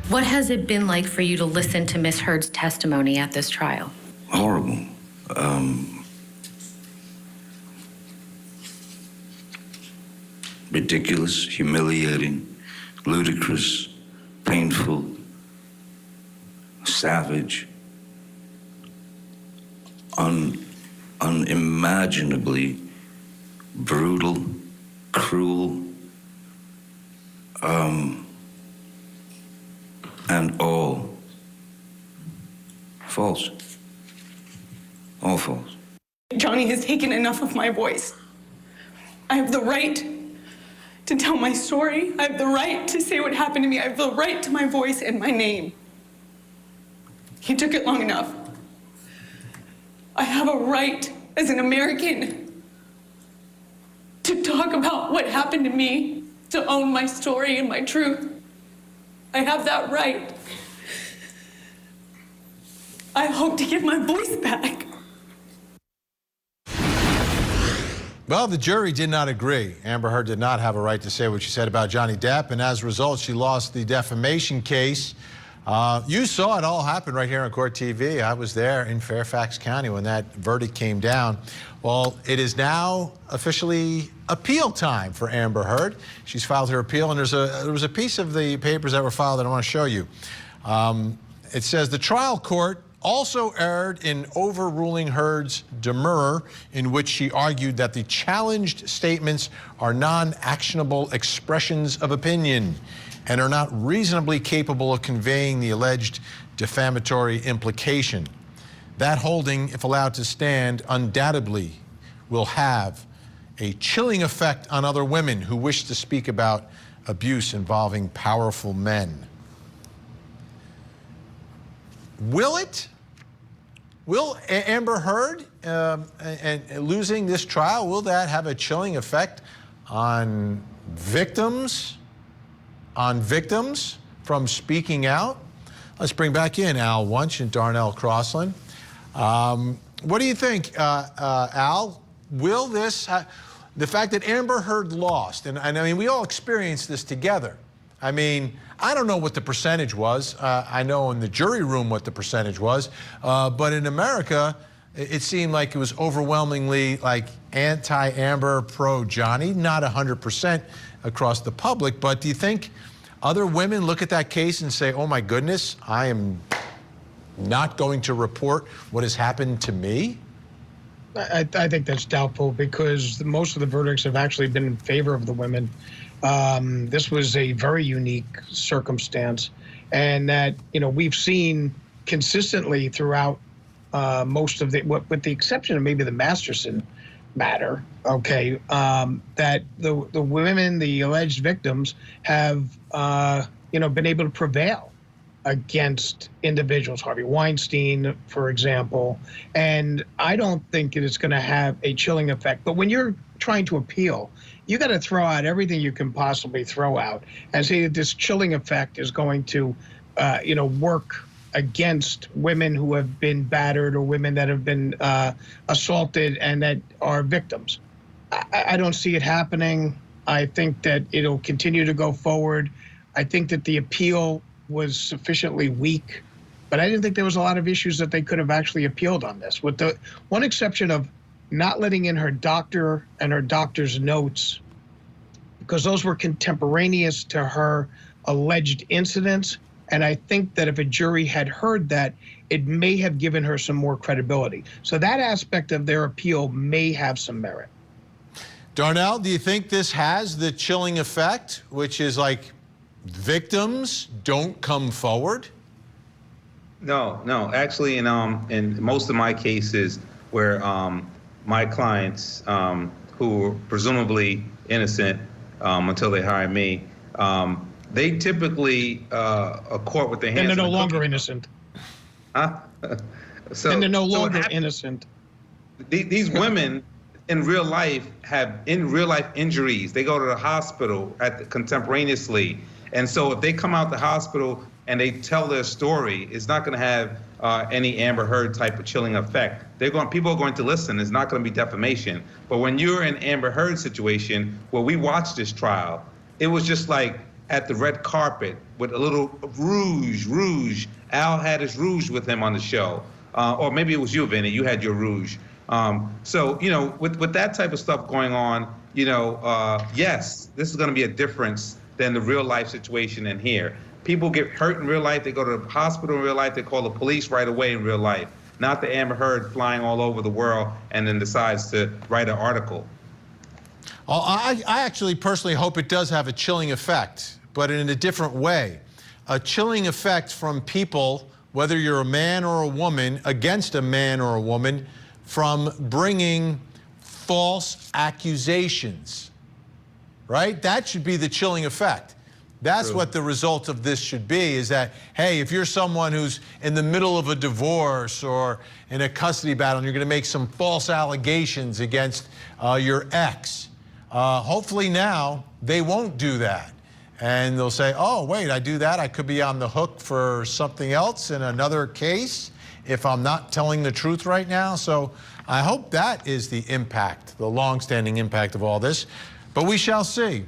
What has it been like for you to listen to Ms. Heard's testimony at this trial? Horrible. Ridiculous, humiliating, ludicrous, painful, savage, unimaginably brutal, cruel, and all false. All false. Johnny has taken enough of my voice. I have the right to tell my story. I have the right to say what happened to me. I have the right to my voice and my name. He took it long enough. I have a right as an American to talk about what happened to me, to own my story and my truth. I have that right. I hope to get my voice back. Well, the jury did not agree. Amber Heard did not have a right to say what she said about Johnny Depp, and as a result, she lost the defamation case. You saw it all happen right here on Court TV. I was there in Fairfax County when that verdict came down. Well, it is now officially appeal time for Amber Heard. She's filed her appeal, and there was a piece of the papers that were filed that I want to show you. It says the trial court also erred in overruling Heard's demurrer, in which she argued that the challenged statements are non-actionable expressions of opinion and are not reasonably capable of conveying the alleged defamatory implication. That holding, if allowed to stand, undoubtedly will have a chilling effect on other women who wish to speak about abuse involving powerful men. Will it? Will Amber Heard and losing this trial, will that have a chilling effect on victims from speaking out? Let's bring back in Al Wunsch and Darnell Crossland. What do you think, Al? Will this, the fact that Amber Heard lost, and I mean, we all experienced this together. I mean, I don't know what the percentage was. I know in the jury room what the percentage was, but in America, it seemed like it was overwhelmingly like anti-Amber, pro-Johnny, not 100% across the public. But do you think other women look at that case and say, oh my goodness, I am not going to report what has happened to me? I think that's doubtful because most of the verdicts have actually been in favor of the women. This was a very unique circumstance, and that, you know, we've seen consistently throughout most of the, with the exception of maybe the Masterson matter, okay, that the women, the alleged victims, have you know, been able to prevail against individuals, Harvey Weinstein, for example, and I don't think that it's going to have a chilling effect. But when you're trying to appeal, you got to throw out everything you can possibly throw out and say that this chilling effect is going to, you know, work against women who have been battered or women that have been assaulted and that are victims. I don't see it happening. I think that it'll continue to go forward. I think that the appeal was sufficiently weak, but I didn't think there was a lot of issues that they could have actually appealed on this, with the one exception of not letting in her doctor and her doctor's notes, because those were contemporaneous to her alleged incidents. And I think that if a jury had heard that, it may have given her some more credibility. So that aspect of their appeal may have some merit. Darnell, do you think this has the chilling effect, which is like victims don't come forward? No. Actually, in most of my cases where my clients who were presumably innocent until they hired me, they typically acquit with their hands. And they're no longer innocent. Huh? And they're no longer innocent. These women in real life have injuries. They go to the hospital contemporaneously. And so if they come out the hospital and they tell their story, it's not going to have any Amber Heard type of chilling effect. People are going to listen. It's not going to be defamation. But when you're in Amber Heard situation, where we watched this trial, it was just like at the red carpet with a little rouge. Al had his rouge with him on the show. Or maybe it was you, Vinny, you had your rouge. So, you know, with that type of stuff going on, you know, yes, this is going to be a difference than the real life situation in here. People get hurt in real life, they go to the hospital in real life, they call the police right away in real life. Not the Amber Heard flying all over the world and then decides to write an article. I actually personally hope it does have a chilling effect, but in a different way. A chilling effect from people, whether you're a man or a woman, against a man or a woman, from bringing false accusations, right? That should be the chilling effect. That's True. what the result of this should be, is that, hey, if you're someone who's in the middle of a divorce or in a custody battle and you're going to make some false allegations against your ex, hopefully now they won't do that. And they'll say, oh, wait, I do that, I could be on the hook for something else in another case if I'm not telling the truth right now. So I hope that is the impact, the long-standing impact of all this. But we shall see.